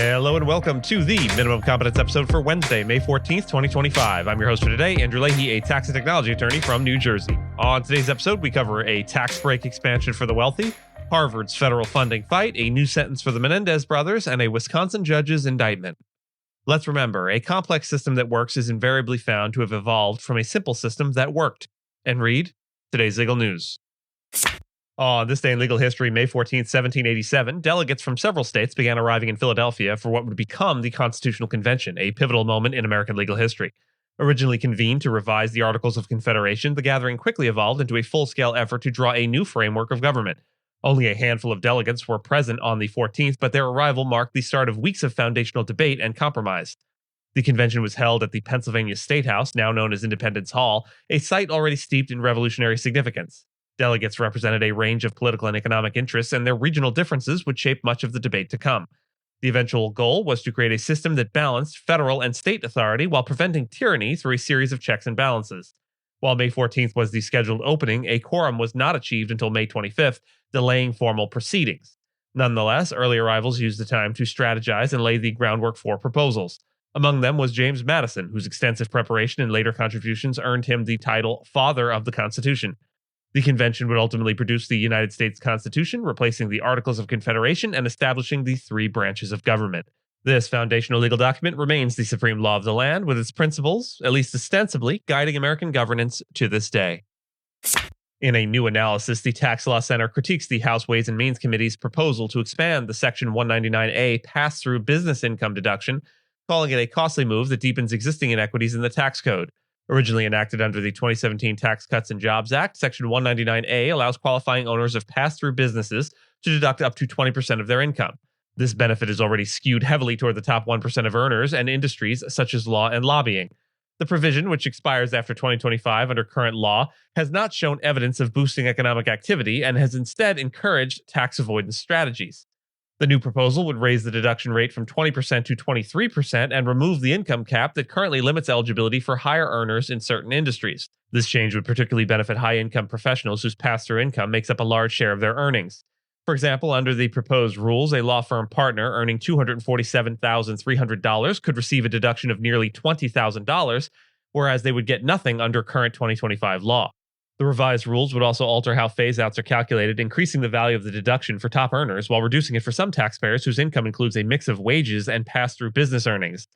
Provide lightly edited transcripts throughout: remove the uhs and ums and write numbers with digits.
Hello and welcome to the Minimum Competence episode for Wednesday, May 14th, 2025. I'm your host for today, Andrew Leahy, a tax and technology attorney from New Jersey. On today's episode, we cover a tax break expansion for the wealthy, Harvard's federal funding fight, a new sentence for the Menendez brothers, and a Wisconsin judge's indictment. Let's remember, a complex system that works is invariably found to have evolved from a simple system that worked. And read today's legal news. On this day in legal history, May 14, 1787, delegates from several states began arriving in Philadelphia for what would become the Constitutional Convention, a pivotal moment in American legal history. Originally convened to revise the Articles of Confederation, the gathering quickly evolved into a full-scale effort to draw a new framework of government. Only a handful of delegates were present on the 14th, but their arrival marked the start of weeks of foundational debate and compromise. The convention was held at the Pennsylvania State House, now known as Independence Hall, a site already steeped in revolutionary significance. Delegates represented a range of political and economic interests, and their regional differences would shape much of the debate to come. The eventual goal was to create a system that balanced federal and state authority while preventing tyranny through a series of checks and balances. While May 14th was the scheduled opening, a quorum was not achieved until May 25th, delaying formal proceedings. Nonetheless, early arrivals used the time to strategize and lay the groundwork for proposals. Among them was James Madison, whose extensive preparation and later contributions earned him the title Father of the Constitution. The convention would ultimately produce the United States Constitution, replacing the Articles of Confederation and establishing the three branches of government. This foundational legal document remains the supreme law of the land, with its principles, at least ostensibly, guiding American governance to this day. In a new analysis, the Tax Law Center critiques the House Ways and Means Committee's proposal to expand the Section 199A pass-through business income deduction, calling it a costly move that deepens existing inequities in the tax code. Originally enacted under the 2017 Tax Cuts and Jobs Act, Section 199A allows qualifying owners of pass-through businesses to deduct up to 20% of their income. This benefit is already skewed heavily toward the top 1% of earners and industries such as law and lobbying. The provision, which expires after 2025 under current law, has not shown evidence of boosting economic activity and has instead encouraged tax avoidance strategies. The new proposal would raise the deduction rate from 20% to 23% and remove the income cap that currently limits eligibility for higher earners in certain industries. This change would particularly benefit high-income professionals whose pass-through income makes up a large share of their earnings. For example, under the proposed rules, a law firm partner earning $247,300 could receive a deduction of nearly $20,000, whereas they would get nothing under current 2025 law. The revised rules would also alter how phase-outs are calculated, increasing the value of the deduction for top earners while reducing it for some taxpayers whose income includes a mix of wages and pass-through business earnings.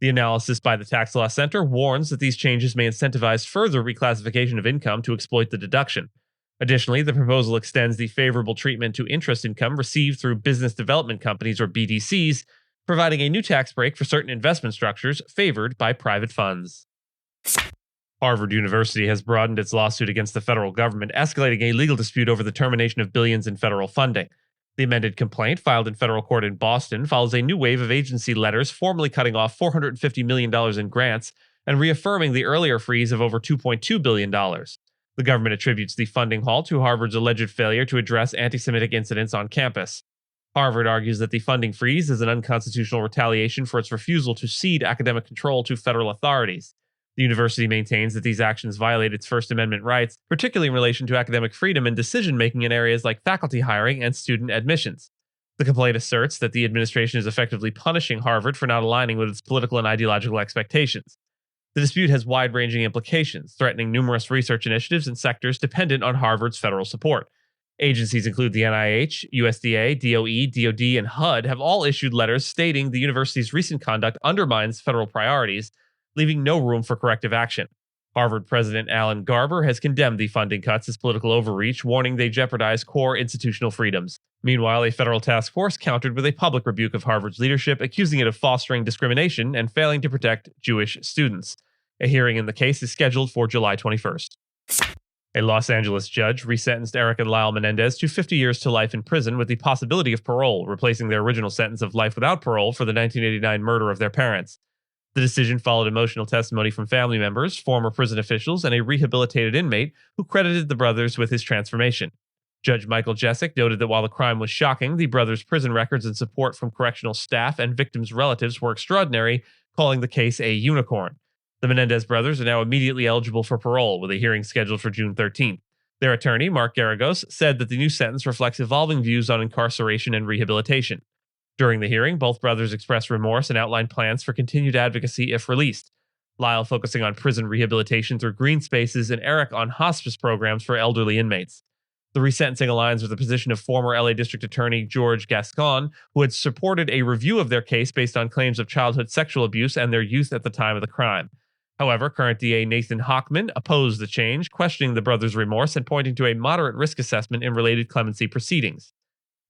The analysis by the Tax Law Center warns that these changes may incentivize further reclassification of income to exploit the deduction. Additionally, the proposal extends the favorable treatment to interest income received through business development companies or BDCs, providing a new tax break for certain investment structures favored by private funds. Harvard University has broadened its lawsuit against the federal government, escalating a legal dispute over the termination of billions in federal funding. The amended complaint, filed in federal court in Boston, follows a new wave of agency letters formally cutting off $450 million in grants and reaffirming the earlier freeze of over $2.2 billion. The government attributes the funding halt to Harvard's alleged failure to address anti-Semitic incidents on campus. Harvard argues that the funding freeze is an unconstitutional retaliation for its refusal to cede academic control to federal authorities. The university maintains that these actions violate its First Amendment rights, particularly in relation to academic freedom and decision-making in areas like faculty hiring and student admissions. The complaint asserts that the administration is effectively punishing Harvard for not aligning with its political and ideological expectations. The dispute has wide-ranging implications, threatening numerous research initiatives in sectors dependent on Harvard's federal support. Agencies include the NIH, USDA, DOE, DoD, and HUD have all issued letters stating the university's recent conduct undermines federal priorities, leaving no room for corrective action. Harvard President Alan Garber has condemned the funding cuts as political overreach, warning they jeopardize core institutional freedoms. Meanwhile, a federal task force countered with a public rebuke of Harvard's leadership, accusing it of fostering discrimination and failing to protect Jewish students. A hearing in the case is scheduled for July 21st. A Los Angeles judge resentenced Eric and Lyle Menendez to 50 years to life in prison with the possibility of parole, replacing their original sentence of life without parole for the 1989 murder of their parents. The decision followed emotional testimony from family members, former prison officials, and a rehabilitated inmate who credited the brothers with his transformation. Judge Michael Jessic noted that while the crime was shocking, the brothers' prison records and support from correctional staff and victims' relatives were extraordinary, calling the case a unicorn. The Menendez brothers are now immediately eligible for parole, with a hearing scheduled for June 13th. Their attorney, Mark Garagos, said that the new sentence reflects evolving views on incarceration and rehabilitation. During the hearing, both brothers expressed remorse and outlined plans for continued advocacy if released. Lyle focusing on prison rehabilitation through green spaces and Eric on hospice programs for elderly inmates. The resentencing aligns with the position of former LA District Attorney George Gascon, who had supported a review of their case based on claims of childhood sexual abuse and their youth at the time of the crime. However, current DA Nathan Hochman opposed the change, questioning the brothers' remorse and pointing to a moderate risk assessment in related clemency proceedings.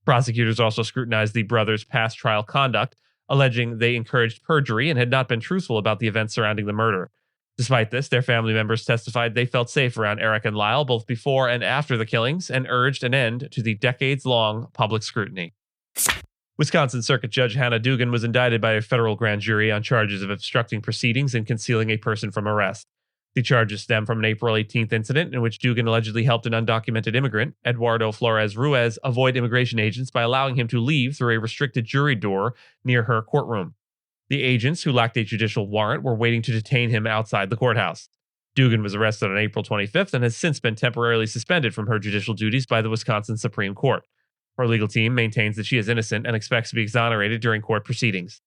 Prosecutors also scrutinized the brothers' past trial conduct, alleging they encouraged perjury and had not been truthful about the events surrounding the murder. Despite this, their family members testified they felt safe around Eric and Lyle both before and after the killings and urged an end to the decades-long public scrutiny. Wisconsin Circuit Judge Hannah Dugan was indicted by a federal grand jury on charges of obstructing proceedings and concealing a person from arrest. The charges stem from an April 18th incident in which Dugan allegedly helped an undocumented immigrant, Eduardo Flores Ruiz, avoid immigration agents by allowing him to leave through a restricted jury door near her courtroom. The agents, who lacked a judicial warrant, were waiting to detain him outside the courthouse. Dugan was arrested on April 25th and has since been temporarily suspended from her judicial duties by the Wisconsin Supreme Court. Her legal team maintains that she is innocent and expects to be exonerated during court proceedings.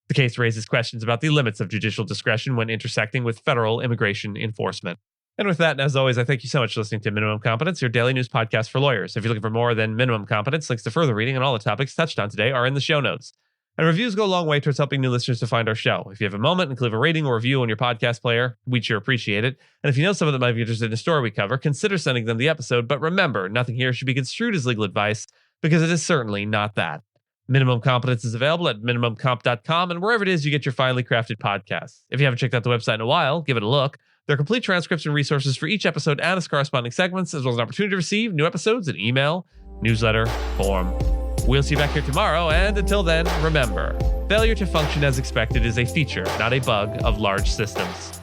The case raises questions about the limits of judicial discretion when intersecting with federal immigration enforcement. And with that, as always, I thank you so much for listening to Minimum Competence, your daily news podcast for lawyers. If you're looking for more than Minimum Competence, links to further reading and all the topics touched on today are in the show notes. And reviews go a long way towards helping new listeners to find our show. If you have a moment and can leave a rating or review on your podcast player, we'd sure appreciate it. And if you know someone that might be interested in a story we cover, consider sending them the episode. But remember, nothing here should be construed as legal advice, because it is certainly not that. Minimum Competence is available at minimumcomp.com and wherever it is you get your finely crafted podcasts. If you haven't checked out the website in a while, give it a look. There are complete transcripts and resources for each episode and its corresponding segments, as well as an opportunity to receive new episodes in email, newsletter, form. We'll see you back here tomorrow, and until then, remember, failure to function as expected is a feature, not a bug, of large systems.